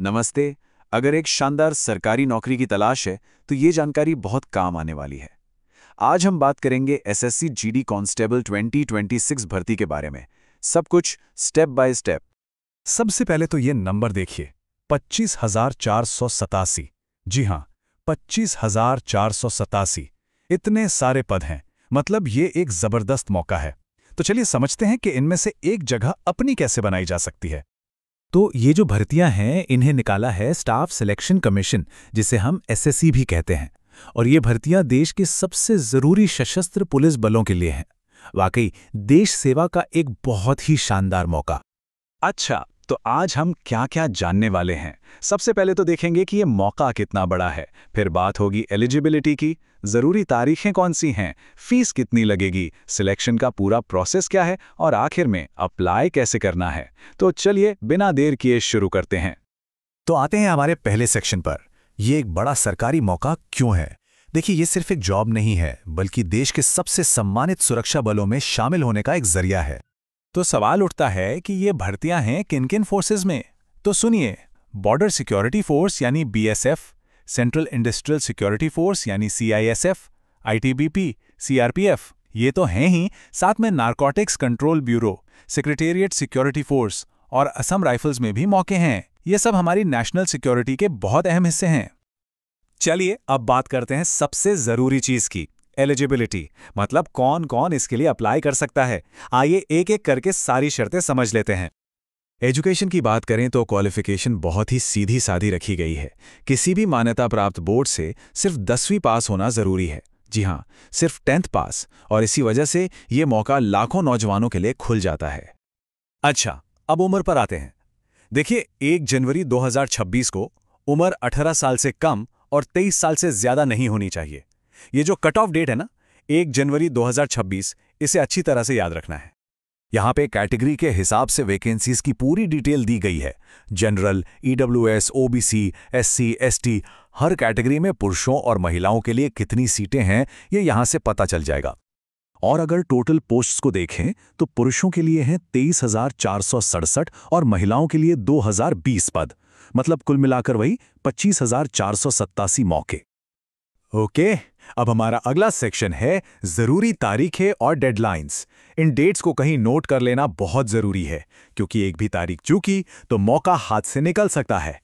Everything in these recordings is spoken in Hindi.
नमस्ते। अगर एक शानदार सरकारी नौकरी की तलाश है तो ये जानकारी बहुत काम आने वाली है। आज हम बात करेंगे एसएससी जीडी कांस्टेबल 2026 भर्ती के बारे में। सब कुछ स्टेप बाय स्टेप। सबसे पहले तो ये नंबर देखिए, 25,487। जी हाँ, 25,487। इतने सारे पद हैं, मतलब ये एक जबरदस्त मौका है। तो चलिए समझते हैं कि इनमें से एक जगह अपनी कैसे बनाई जा सकती है। तो ये जो भर्तियां हैं, इन्हें निकाला है स्टाफ सिलेक्शन कमीशन, जिसे हम एसएससी भी कहते हैं। और ये भर्तियां देश के सबसे जरूरी सशस्त्र पुलिस बलों के लिए हैं। वाकई देश सेवा का एक बहुत ही शानदार मौका। अच्छा, तो आज हम क्या-क्या जानने वाले हैं। सबसे पहले तो देखेंगे कि ये मौका कितना बड़ा है, फिर बात होगी एलिजिबिलिटी की, ज़रूरी तारीखें कौन सी हैं, फीस कितनी लगेगी, सिलेक्शन का पूरा प्रोसेस क्या है और आखिर में अप्लाई कैसे करना है। तो चलिए बिना देर किए शुरू करते हैं। तो आते हैं हमारे पहले सेक्शन पर। ये एक बड़ा सरकारी मौका क्यों है? देखिए, ये सिर्फ एक जॉब नहीं है, बल्कि देश के सबसे सम्मानित सुरक्षा बलों में शामिल होने का एक जरिया है। तो सवाल उठता है कि ये भर्तियां हैं किन किन फोर्सेस में? तो सुनिए, बॉर्डर सिक्योरिटी फोर्स यानी BSF, central industrial security force यानी सीआईएसएफ, आईटीबीपी, सीआरपीएफ, ये तो हैं ही। साथ में narcotics control bureau, secretariat security force और असम राइफल्स में भी मौके हैं। ये सब हमारी नेशनल सिक्योरिटी के बहुत अहम हिस्से हैं। चलिए अब बात करते हैं सबसे जरूरी चीज की, एलिजिबिलिटी। मतलब कौन कौन इसके लिए अप्लाई कर सकता है। आइए एक एक करके सारी शर्तें समझ लेते हैं। एजुकेशन की बात करें तो क्वालिफिकेशन बहुत ही सीधी सादी रखी गई है। किसी भी मान्यता प्राप्त बोर्ड से सिर्फ 10वीं पास होना जरूरी है। जी हाँ, सिर्फ 10th पास। और इसी वजह से ये मौका लाखों नौजवानों के लिए खुल जाता है। अच्छा, अब उम्र पर आते हैं। देखिए, 1 जनवरी 2026 को उम्र 18 साल से कम और 23 साल से ज्यादा नहीं होनी चाहिए। ये जो कट ऑफ डेट है ना, 1 जनवरी 2026, इसे अच्छी तरह से याद रखना है। यहाँ पे कैटेगरी के हिसाब से वैकेंसीज की पूरी डिटेल दी गई है। General, EWS, OBC, SC, ST, हर कैटेगरी में पुरुषों और महिलाओं के लिए कितनी सीटें हैं, ये यहाँ से पता चल जाएगा। और अगर टोटल पोस्ट्स को देखें तो पुरुषों के लिए हैं 23,467 और महिलाओं के लिए 2,020 पद। मतलब कुल मिलाकर वही 25,487 मौके। ओके, अब हमारा अगला सेक्शन है जरूरी तारीखें और डेडलाइंस। इन डेट्स को कहीं नोट कर लेना बहुत जरूरी है, क्योंकि एक भी तारीख चूकी तो मौका हाथ से निकल सकता है।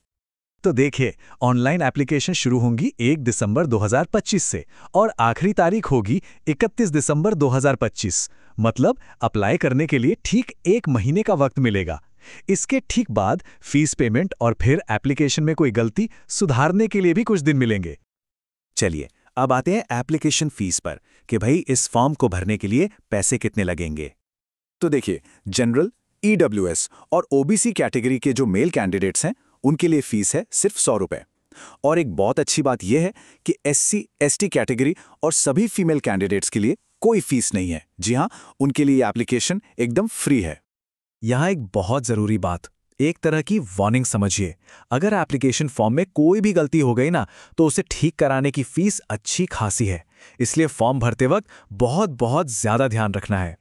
तो देखिए, ऑनलाइन एप्लीकेशन शुरू होंगी 1 दिसंबर 2025 से और आखिरी तारीख होगी 31 दिसंबर 2025। मतलब अप्लाई करने के लिए ठीक 1 महीने का वक्त मिलेगा। इसके ठीक बाद फीस पेमेंट और फिर एप्लीकेशन में कोई गलती सुधारने के लिए भी कुछ दिन मिलेंगे। चलिए अब आते हैं एप्लीकेशन फीस पर कि भाई इस फॉर्म को भरने के लिए पैसे कितने लगेंगे। तो देखिए, जनरल, ईडब्ल्यूएस और ओबीसी कैटेगरी के जो मेल कैंडिडेट्स हैं, उनके लिए फीस है सिर्फ 100 रुपए। और एक बहुत अच्छी बात यह है कि एससी, एसटी कैटेगरी और सभी फीमेल कैंडिडेट्स के लिए कोई फीस नहीं है। जी हाँ, उनके लिए एप्लीकेशन एकदम फ्री है। यहाँ एक बहुत जरूरी बात, एक तरह की वार्निंग समझिए। अगर एप्लीकेशन फॉर्म में कोई भी गलती हो गई ना, तो उसे ठीक कराने की फीस अच्छी खासी है। इसलिए फॉर्म भरते वक्त बहुत बहुत ज्यादा ध्यान रखना है।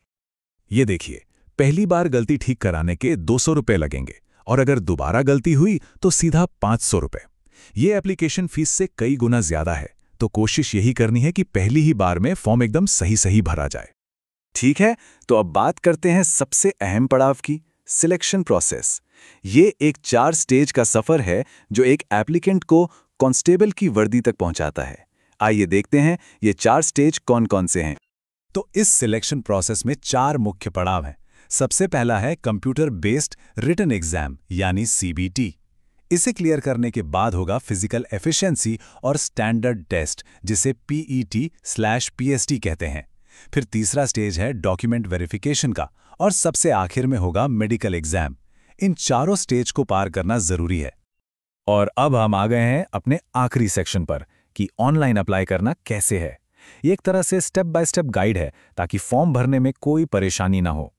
ये देखिए, पहली बार गलती ठीक कराने के 200 रुपए लगेंगे और अगर दोबारा गलती हुई तो सीधा 500 रुपए। ये एप्लीकेशन फीस से कई गुना ज्यादा है, तो कोशिश यही करनी है कि पहली ही बार में फॉर्म एकदम सही सही भरा जाए। ठीक है, तो अब बात करते हैं सबसे अहम पड़ाव की, सिलेक्शन प्रोसेस। ये एक 4 स्टेज का सफर है जो एक एप्लीकेंट को कांस्टेबल की वर्दी तक पहुंचाता है। आइए देखते हैं ये 4 स्टेज कौन कौन से हैं। तो इस सिलेक्शन प्रोसेस में 4 मुख्य पड़ाव हैं। सबसे पहला है कंप्यूटर बेस्ड रिटन एग्जाम यानी सीबीटी। इसे क्लियर करने के बाद होगा फिजिकल एफिशिएंसी और स्टैंडर्ड टेस्ट, जिसे PET/PST कहते हैं। फिर तीसरा स्टेज है डॉक्यूमेंट वेरिफिकेशन का और सबसे आखिर में होगा मेडिकल एग्जाम। इन चारों स्टेज को पार करना जरूरी है। और अब हम आ गए हैं अपने आखिरी सेक्शन पर कि ऑनलाइन अप्लाई करना कैसे है। ये एक तरह से स्टेप बाय स्टेप गाइड है ताकि फॉर्म भरने में कोई परेशानी ना हो।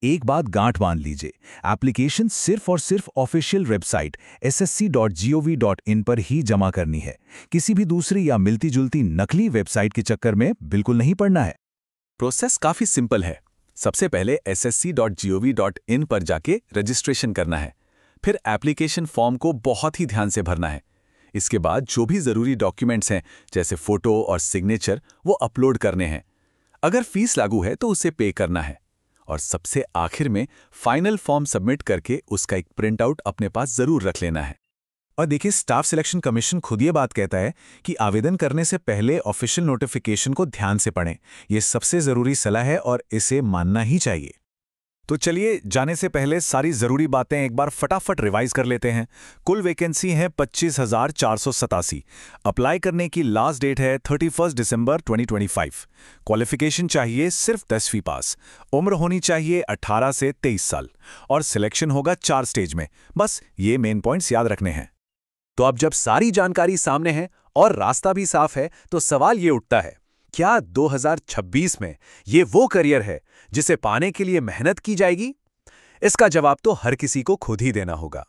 एक बात गांठ बांध लीजिए, एप्लीकेशन सिर्फ और सिर्फ ऑफिशियल वेबसाइट ssc.gov.in पर ही जमा करनी है। किसी भी दूसरी या मिलती जुलती नकली वेबसाइट के चक्कर में बिल्कुल नहीं पड़ना है। प्रोसेस काफी सिंपल है। सबसे पहले ssc.gov.in पर जाके रजिस्ट्रेशन करना है। फिर एप्लीकेशन फॉर्म को बहुत ही ध्यान से भरना है। इसके बाद जो भी ज़रूरी डॉक्यूमेंट्स हैं जैसे फ़ोटो और सिग्नेचर वो अपलोड करने हैं। अगर फीस लागू है तो उसे पे करना है। और सबसे आखिर में फाइनल फॉर्म सबमिट करके उसका एक प्रिंट आउट अपने पास ज़रूर रख लेना है। और देखिए, स्टाफ सिलेक्शन कमीशन खुद ये बात कहता है कि आवेदन करने से पहले ऑफिशियल नोटिफिकेशन को ध्यान से पढ़ें। ये सबसे ज़रूरी सलाह है और इसे मानना ही चाहिए। तो चलिए, जाने से पहले सारी ज़रूरी बातें एक बार फटाफट रिवाइज कर लेते हैं। कुल वैकेंसी है 25,487। अप्लाई करने की लास्ट डेट है 31 दिसंबर 2025। क्वालिफिकेशन चाहिए सिर्फ 10वीं पास। उम्र होनी चाहिए 18 से 23 साल। और सिलेक्शन होगा 4 स्टेज में। बस ये मेन पॉइंट्स याद रखने हैं। तो अब जब सारी जानकारी सामने है और रास्ता भी साफ है तो सवाल ये उठता है, क्या 2026 में ये वो करियर है जिसे पाने के लिए मेहनत की जाएगी? इसका जवाब तो हर किसी को खुद ही देना होगा।